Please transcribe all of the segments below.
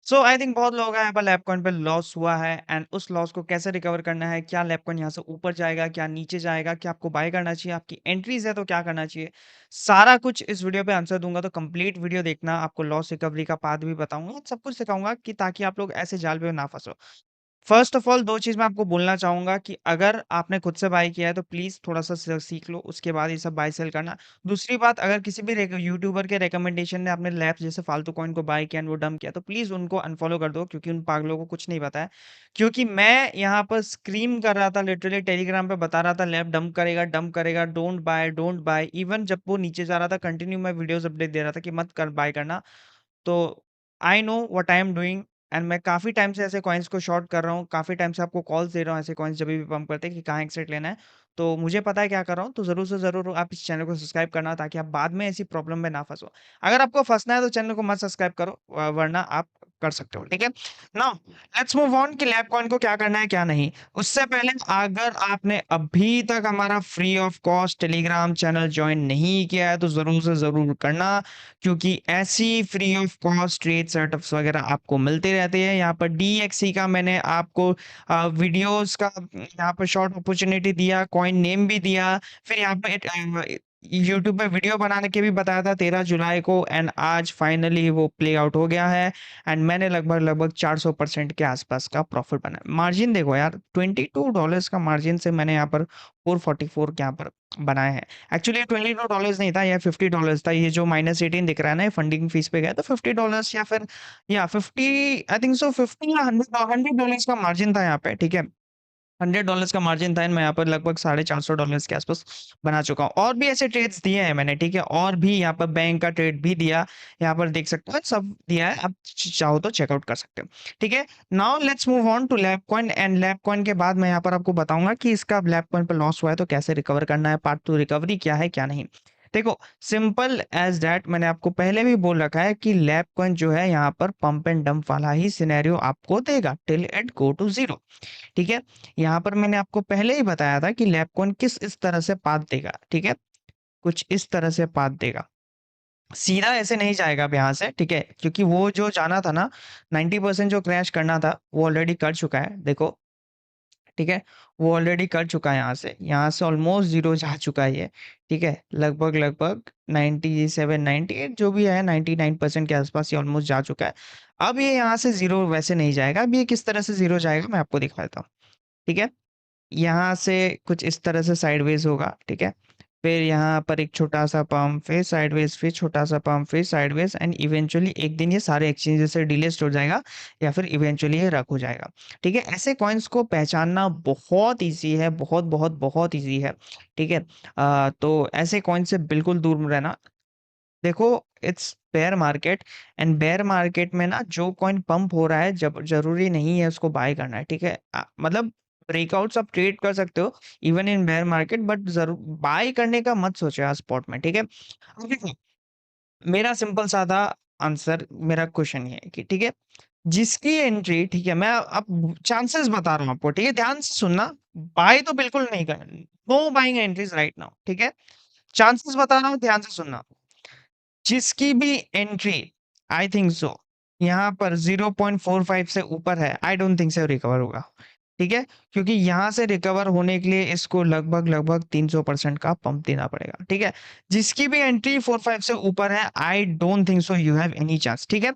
So I think बहुत लोगों का यहाँ पर लैपकॉइन पे लॉस हुआ है एंड उस लॉस को कैसे रिकवर करना है, क्या लैपकॉइन यहाँ से ऊपर जाएगा, क्या नीचे जाएगा, क्या आपको बाय करना चाहिए, आपकी एंट्रीज है तो क्या करना चाहिए, सारा कुछ इस वीडियो पे आंसर दूंगा। तो कंप्लीट वीडियो देखना, आपको लॉस रिकवरी का पाथ भी बताऊंगा, सब कुछ सिखाऊंगा कि ताकि आप लोग ऐसे जाल पे ना फंसो। फर्स्ट ऑफ ऑल 2 चीज़ मैं आपको बोलना चाहूँगा कि अगर आपने खुद से बाय किया है तो प्लीज़ थोड़ा-सा स सीख लो, उसके बाद ये सब बाय सेल करना। दूसरी बात, अगर किसी भी रेक यूट्यूबर के रिकमेंडेशन ने आपने लैप्स जैसे फालतू कॉइन को बाय किया एंड वो डंप किया, तो प्लीज़ उनको अनफॉलो कर दो, क्योंकि उन पागलों को कुछ नहीं पता है। क्योंकि मैं यहाँ पर स्क्रीम कर रहा था, लिटरली टेलीग्राम पे बता रहा था लैप डंप करेगा, डोंट बाय। इवन जब वो नीचे जा रहा था, कंटिन्यू मैं वीडियोज़ अपडेट दे रहा था कि मत कर बाय करना। तो I know what I am doing and मैं काफ़ी टाइम से ऐसे कॉइन्स को शॉर्ट कर रहा हूँ, काफ़ी टाइम से आपको कॉल्स दे रहा हूँ ऐसे कॉइन्स जब भी पंप करते हैं कि कहाँ एक्सिट लेना है। तो मुझे पता है क्या कर रहा हूँ, तो ज़रूर से ज़रूर आप इस चैनल को सब्सक्राइब करना ताकि आप बाद में ऐसी प्रॉब्लम में ना फँसो। अगर आपको फँसना है तो चैनल को मत सब्सक्राइब करो, वरना आप कर सकते हो, ठीक है? नाउ लेट्स मूव ऑन कि लैप कॉइन को क्या करना है, क्या नहीं। उससे पहले अगर आपने अभी तक हमारा free of cost Telegram channel join नहीं किया है तो ज़रूर से ज़रूर करना, क्योंकि ऐसी free of cost trade setups वगैरह आपको मिलते रहते हैं। यहाँ पर DXC का मैंने आपको वीडियोस का यहाँ पर शॉर्ट अपॉर्चुनिटी दिया, कॉइन नेम भी दिया, फिर यहाँ पे यूट्यूब पे वीडियो बनाने के भी बताया था 13 जुलाई को एंड आज फाइनली वो प्ले आउट हो गया है एंड मैंने लगभग 400% के आसपास का प्रॉफिट बनाया। मार्जिन देखो यार, $22 का मार्जिन से मैंने यहाँ पर 444 के यहाँ पर बनाए हैं। एक्चुअली $22 नहीं था, यह $50 था। ये जो -18 दिख रहा है ना, ये फंडिंग फीस पे गया तो $50 या फिर या 50, आई थिंक सो 50 या $100 का मार्जिन था यहाँ पे, ठीक है? $100 का मार्जिन था एंड मैं यहाँ पर लगभग $450 के आसपास बना चुका हूँ। और भी ऐसे ट्रेड्स दिए हैं मैंने, ठीक है? और भी यहाँ पर बैंक का ट्रेड भी दिया, यहाँ पर देख सकते हो सब दिया है, आप चाहो तो चेकआउट कर सकते हो, ठीक है? Now let's move on to lapcoin and lapcoin के बाद मैं यहाँ पर आपको बताऊंगा कि इसका लैपकॉइन पर लॉस हुआ है तो कैसे रिकवर करना है, पार्ट 2 रिकवरी क्या है क्या नहीं। देखो, सिंपल एज दैट, मैंने आपको पहले भी बोल रखा है कि लैप कॉइन जो है यहाँ पर पंप एंड डंप वाला ही सिनेरियो आपको देगा till it go to zero, ठीक है? यहाँ पर मैंने आपको पहले ही बताया था कि लैप कॉइन किस इस तरह से पाथ देगा, ठीक है? कुछ इस तरह से पाथ देगा, सीधा ऐसे नहीं जाएगा अब यहाँ से, ठीक है? क्योंकि वो जो जाना था ना, 90% जो क्रैश करना था वो ऑलरेडी कर चुका है, देखो, ठीक है? वो ऑलरेडी कर चुका है यहाँ से ऑलमोस्ट ज़ीरो जा चुका है ये, ठीक है? लगभग 97, 98 जो भी है, 99% के आसपास ये ऑलमोस्ट जा चुका है। अब ये यहाँ से ज़ीरो वैसे नहीं जाएगा, अब ये किस तरह से ज़ीरो जाएगा मैं आपको दिखा देता हूँ, ठीक है? यहाँ से कुछ इस तरह से साइडवेज होगा, ठीक है? फिर यहाँ पर एक छोटा सा पंप, फिर साइडवेज, फिर छोटा सा पंप, फिर साइडवेज एंड इवेंचुअली एक दिन ये सारे एक्सचेंज से डिलिस्ट हो जाएगा या फिर इवेंचुअली ये रख हो जाएगा, ठीक है? ऐसे कॉइन्स को पहचानना बहुत ईजी है, बहुत ईजी है, ठीक है? तो ऐसे कॉइन से बिल्कुल दूर रहना। देखो, it's bear market and bear market में ना जो कॉइन पंप हो रहा है, जब जरूरी नहीं है उसको बाय करना है, ठीक है? मतलब ब्रेकआउट्स आप ट्रेड कर सकते हो even in bear market, but जरूर बाय करने का मत सोचो आज स्पॉट में, ठीक है? अब देखो, मेरा सिंपल साधा आंसर, मेरा क्वेश्चन ये है कि ठीक है, जिसकी एंट्री, ठीक है, मैं अब चांसेस बता रहा हूँ आपको, ठीक है? ध्यान से सुनना, बाय तो बिल्कुल नहीं करना, know buying entries right now, ठीक है? चांसेस बता रहा हूँ, ध्यान से सुनना। जिसकी भी एंट्री, आई थिंक सो, यहाँ पर 0.45 से ऊपर है, I don't think so recover होगा, ठीक है? क्योंकि यहाँ से रिकवर होने के लिए इसको लगभग 300% का पंप देना पड़ेगा, ठीक है? जिसकी भी एंट्री 45 से ऊपर है, I don't think so you have any chance, ठीक है?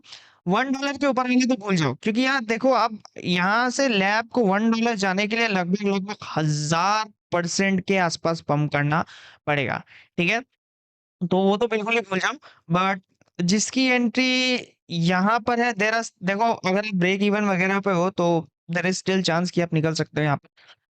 $1 के ऊपर आएंगे तो भूल जाओ, क्योंकि यहाँ देखो, अब यहाँ से लैब को $1 जाने के लिए लगभग 1000% के आसपास पंप करना पड़ेगा, ठीक है? तो वो तो बिल्कुल ही भूल जाओ। बट जिसकी एंट्री यहाँ पर है, देयर आर, देखो, अगर आप ब्रेक इवन वगैरह पे हो तो देयर इज स्टिल चांस कि आप निकल सकते हो यहाँ पे।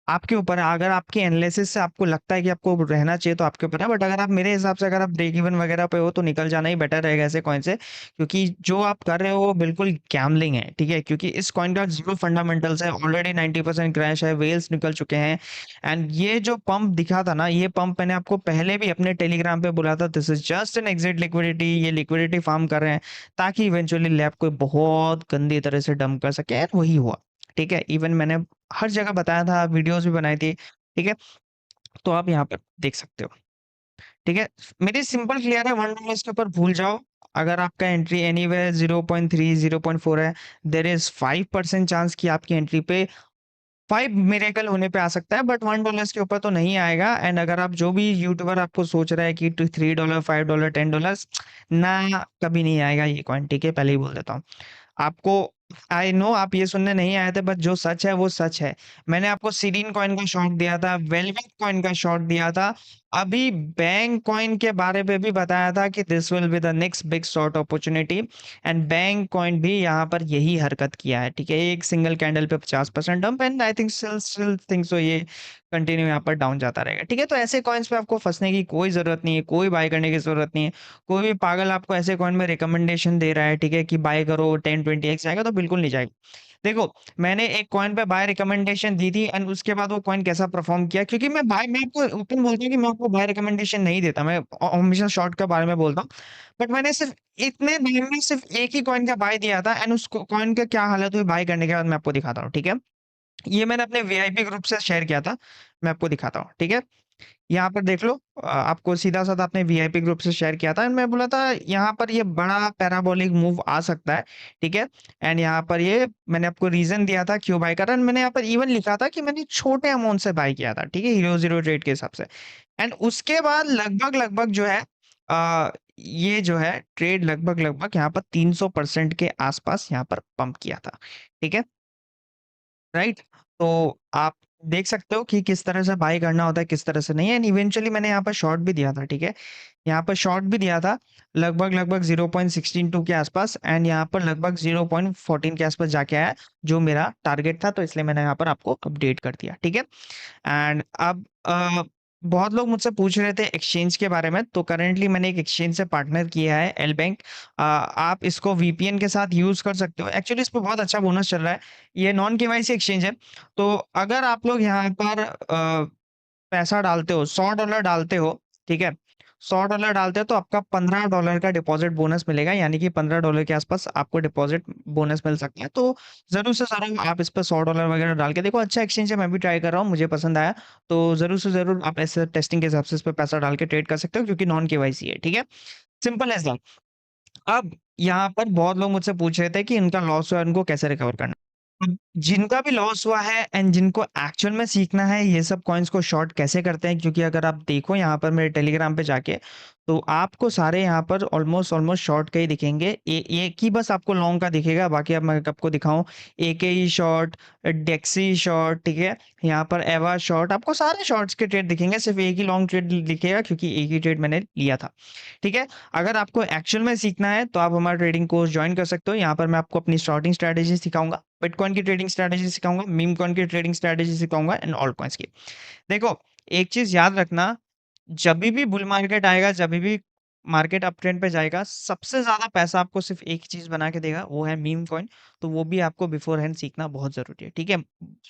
आपके ऊपर है, अगर आपके एनालिसिस से आपको लगता है कि आपको रहना चाहिए तो आपके ऊपर है, बट अगर आप, मेरे हिसाब से, अगर आप ब्रेक इवन वगैरह पे हो तो निकल जाना ही बेटर रहेगा ऐसे कॉइन से, क्योंकि जो आप कर रहे हो वो बिल्कुल गैम्बलिंग है, ठीक है? क्योंकि इस कॉइन का जीरो फंडामेंटल्स है, ऑलरेडी 90% क्रैश है, वेल्स निकल चुके हैं एंड ये जो पंप दिखा था ना, ये पंप मैंने आपको पहले भी अपने टेलीग्राम पे बोला था, this is just an exit liquidity, ये लिक्विडिटी फार्म कर रहे हैं ताकि इवेंचुअली लैब को बहुत गंदी तरह से डंप कर सके, और वही हुआ, ठीक है? इवन मैंने हर जगह बताया था, वीडियोस भी बनाई थी, ठीक है? तो आप यहाँ पर देख सकते हो, ठीक है? मेरी सिंपल क्लियर है, $1 के ऊपर भूल जाओ, अगर आपका एंट्री एनीवेयर 0.3 0.4 है, देयर इज 5% चांस कि आपकी एंट्री पे 5 मिरेकल होने पे आ सकता है, बट $1 के ऊपर तो नहीं आएगा। एंड अगर आप जो भी यूट्यूबर आपको सोच रहा है कि $3 $5 $10, ना, कभी नहीं आएगा ये कॉइन, ठीक है, पहले ही बोल देता हूँ आपको। आई नो आप ये सुनने नहीं आए थे, बट जो सच है वो सच है। मैंने आपको सीरीन कॉइन का शॉर्ट दिया था, वेलवेट कॉइन का शॉर्ट दिया था, अभी बैंक कॉइन के बारे में भी बताया था कि this will be the next big short opportunity. And bank coin भी यहाँ पर यही हरकत किया है, ठीक है, एक सिंगल कैंडल पे 50% dump, and I think still think so ये कंटिन्यू यहाँ पर डाउन जाता रहेगा, ठीक है। तो ऐसे कॉइन्स पे आपको फंसने की कोई जरूरत नहीं है, कोई बाय करने की जरूरत नहीं है। कोई भी पागल आपको ऐसे कॉइन में रिकमेंडेशन दे रहा है, ठीक है, कि बाय करो 10-20x जाएगा, तो बिल्कुल नहीं जाएगा। देखो, मैंने एक कॉइन पे बाय रिकमेंडेशन दी थी, एंड उसके बाद वो कॉइन कैसा परफॉर्म किया, क्योंकि मैं आपको ओपन बोलता हूँ कि मैं आपको बाय रिकमेंडेशन नहीं देता, मैं हमेशा शॉर्ट के बारे में बोलता हूँ। बट मैंने सिर्फ इतने दिन में सिर्फ एक ही कॉइन का बाय दिया था, एंड उस कॉइन का क्या हालत हुई बाय करने के बाद मैं आपको दिखाता हूँ, ठीक है। ये मैंने अपने वीआईपी ग्रुप से शेयर किया था, मैं आपको दिखाता हूँ, ठीक है। यहाँ पर देख लो, आपको सीधा-साधा अपने वीआईपी ग्रुप से शेयर किया था, एंड मैं बोला था यहाँ पर ये बड़ा पैराबोलिक मूव आ सकता है, ठीक है। एंड यहाँ पर ये मैंने आपको रीज़न दिया था क्यों बाय करा, एंड मैंने यहाँ पर इवन लिखा था कि मैंने छोटे अमाउंट से बाय किया था, ठीक है, हीरो ज़ीरो ट्रेड के हिसाब से। एंड उसके बाद लगभग-लगभग जो है ये जो है ट्रेड लगभग-लगभग यहाँ पर 300% के आसपास यहाँ पर पंप किया था, ठीक है। राइट? तो आप देख सकते हो कि किस तरह से बाय करना होता है, किस तरह से नहीं। एंड इवेंचुअली मैंने यहाँ पर शॉर्ट भी दिया था, ठीक है? यहाँ पर शॉर्ट भी दिया था लगभग-लगभग 0.162 के आसपास, एंड यहाँ पर लगभग 0.14 के आसपास जाके आया, जो मेरा टारगेट था, तो इसलिए मैंने यहाँ पर आपको अपडेट कर दिया, ठीक है? एंड अब बहुत लोग मुझसे पूछ रहे थे एक्सचेंज के बारे में, तो करंटली मैंने एक एक्सचेंज से पार्टनर किया है, एल बैंक। आप इसको वीपीएन के साथ यूज़ कर सकते हो। एक्चुअली इस पे बहुत अच्छा बोनस चल रहा है। ये नॉन केवाईसी एक्सचेंज है, तो अगर आप लोग यहाँ पर पैसा डालते हो, $100 डालते हो, ठीक है? $100 डालते हो तो आपका $15 का डिपॉज़िट बोनस मिलेगा, यानी कि $15 के आसपास आपको डिपॉज़िट बोनस मिल सकता है। तो ज़रूर से ज़रूर आप इस पे $100 वगैरह डाल के देखो, अच्छा एक्सचेंज है, मैं भी ट्राई कर रहा हूँ, मुझे पसंद आया। तो ज़रूर से ज़रूर आप ऐसे टेस्टिंग के हिसाब से इस पे पैसा डाल के ट्रेड कर सकते हो, क्योंकि नॉन केवाईसी है, ठीक है? Simple as that. अब यहाँ पर बहुत लोग मुझसे पूछ रहे थे कि इनका लॉस हुआ है, उनको कैसे रिकवर करना है? अब जिनका भी लॉस हुआ है एंड जिनको एक्चुअल में सीखना है ये सब कॉइन्स को शॉर्ट कैसे करते हैं, क्योंकि अगर आप देखो यहाँ पर मेरे टेलीग्राम पे जाके, तो आपको सारे यहाँ पर ऑलमोस्ट शॉर्ट के ही दिखेंगे। एक ही बस आपको लॉन्ग का दिखेगा, बाकी अब मैं आपको दिखाऊं, एकेई शॉर्ट, डेक्सी शॉर्ट, ठीक है, यहाँ पर एवा शॉर्ट, आपको सारे शॉर्ट्स के ट्रेड दिखेंगे, सिर्फ एक ही लॉन्ग ट्रेड दिखेगा, क्योंकि एक ही ट्रेड मैंने लिया था, ठीक है। अगर आपको एक्चुअल में सीखना है तो आप हमारा ट्रेडिंग कोर्स ज्वाइन कर सकते हो। यहाँ पर मैं आपको अपनी शॉर्टिंग स्ट्रैटेजी सिखाऊंगा, बिटकॉइन की ट्रेडिंग स्ट्रैटेजी सिखाऊंगा, मीम कॉइन की ट्रेडिंग स्ट्रैटेजी सिखाऊंगा, एंड ऑल कॉइन्स की। देखो, एक चीज याद रखना, जब भी बुल मार्केट आएगा, जब भी मार्केट अप ट्रेंड पे जाएगा, सबसे ज्यादा पैसा आपको सिर्फ एक चीज बना के देगा, वो है मीम कॉइन। तो वो भी आपको बिफोर हैंड सीखना बहुत जरूरी है, ठीक है।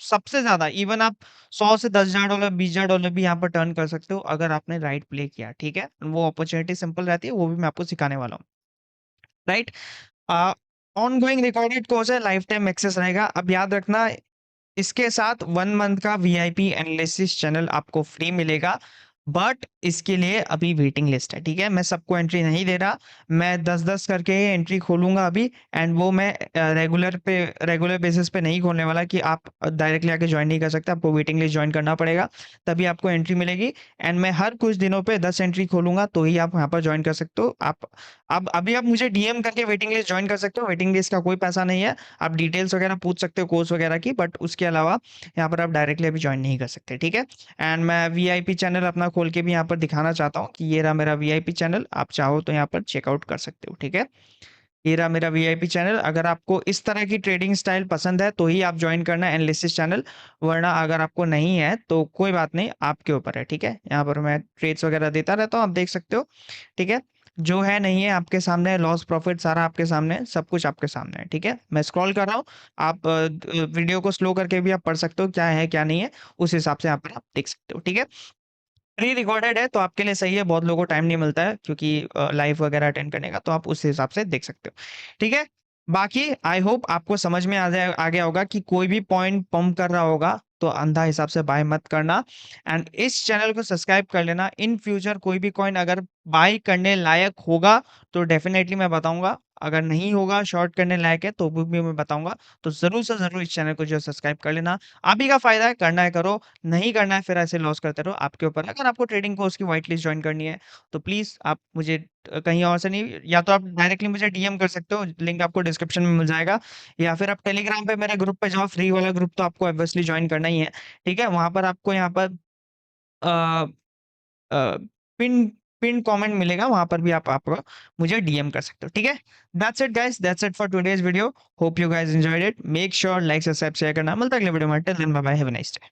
सबसे ज्यादा इवन आप 100 से $10,000 $20,000 भी यहाँ पर टर्न कर सकते हो, अगर आपने राइट प्ले किया, ठीक है। वो अपॉर्चुनिटी सिंपल रहती है, वो भी मैं आपको सिखाने वाला हूँ, राइट। ऑनगोइंग रिकॉर्डेड कोर्स है, लाइफ टाइम एक्सेस रहेगा। अब याद रखना, इसके साथ 1 मंथ का वीआईपी एनालिसिस चैनल आपको फ्री मिलेगा, बट इसके लिए अभी वेटिंग लिस्ट है, ठीक है। मैं सबको एंट्री नहीं दे रहा, मैं 10-10 करके ही एंट्री खोलूंगा अभी। एंड वो मैं रेगुलर बेसिस पे नहीं खोलने वाला कि आप डायरेक्टली आके ज्वाइन नहीं कर सकते, आपको वेटिंग लिस्ट ज्वाइन करना पड़ेगा, तभी आपको एंट्री मिलेगी। एंड मैं हर कुछ दिनों पे 10 एंट्री खोलूंगा, तो ही आप यहाँ पर ज्वाइन कर सकते हो। आप अब अभी आप मुझे डीएम करके वेटिंग लिस्ट ज्वाइन कर सकते हो, वेटिंग लिस्ट का कोई पैसा नहीं है। आप डिटेल्स वगैरह पूछ सकते हो कोर्स वगैरह की, बट उसके अलावा यहाँ पर आप डायरेक्टली अभी ज्वाइन नहीं कर सकते, ठीक है। एंड मैं वीआईपी चैनल अपना खोल के भी यहाँ पर दिखाना चाहता हूँ कि ये रहा मेरा वीआईपी चैनल, आप चाहो तो यहाँ पर चेकआउट कर सकते हो, ठीक है। ये रहा मेरा वीआईपी चैनल। अगर आपको इस तरह की ट्रेडिंग स्टाइल पसंद है तो ही आप ज्वाइन करना एनालिसिस चैनल, वरना अगर आपको नहीं है तो कोई बात नहीं, आपके ऊपर है, ठीक है। यहाँ पर मैं ट्रेड्स वगैरह देता रहता हूँ, आप देख सकते हो, ठीक है। जो है नहीं है आपके सामने, लॉस प्रॉफिट सारा आपके सामने है, सब कुछ आपके सामने है, ठीक है। मैं स्क्रॉल कर रहा हूँ, आप वीडियो को स्लो करके भी आप पढ़ सकते हो क्या है क्या नहीं है, उस हिसाब से यहाँ पर आप देख सकते हो, ठीक है। प्री रिकॉर्डेड है तो आपके लिए सही है, बहुत लोगों को टाइम नहीं मिलता है क्योंकि लाइव वगैरह अटेंड करने का, तो आप उस हिसाब से देख सकते हो, ठीक है। बाकी आई होप आपको समझ में आ गया होगा कि कोई भी पॉइंट पंप कर रहा होगा तो अंधा हिसाब से बाय मत करना। एंड इस चैनल को सब्सक्राइब कर लेना। इन फ्यूचर कोई भी कॉइन अगर बाय करने लायक होगा तो डेफिनेटली मैं बताऊंगा, अगर नहीं होगा शॉर्ट करने लायक है तो वो भी मैं बताऊंगा। तो जरूर से जरूर इस चैनल को जो सब्सक्राइब कर लेना। आप ही का फायदा है, करना है करो, नहीं करना है फिर ऐसे लॉस करते रहो, आपके ऊपर है। अगर आपको ट्रेडिंग कोर्स की व्हाइट लिस्ट ज्वाइन करनी है तो प्लीज आप मुझे कहीं और से नहीं, या तो आप डायरेक्टली मुझे डीएम कर सकते हो, लिंक आपको डिस्क्रिप्शन में मिल जाएगा, या फिर आप टेलीग्राम पे मेरे ग्रुप पे जाओ, फ्री वाला ग्रुप तो आपको ऑब्वियसली ज्वाइन करना ही है। ठीक है, वहां पर आपको यहाँ पर पिन पिन कमेंट मिलेगा, वहां पर भी आप मुझे डीएम कर सकते हो। ठीक है, that's it guys, that's it for today's video. Hope you guys enjoyed it. Make sure like subscribe share करना। मिलता है अगले वीडियो में। Till then bye bye, have a nice day.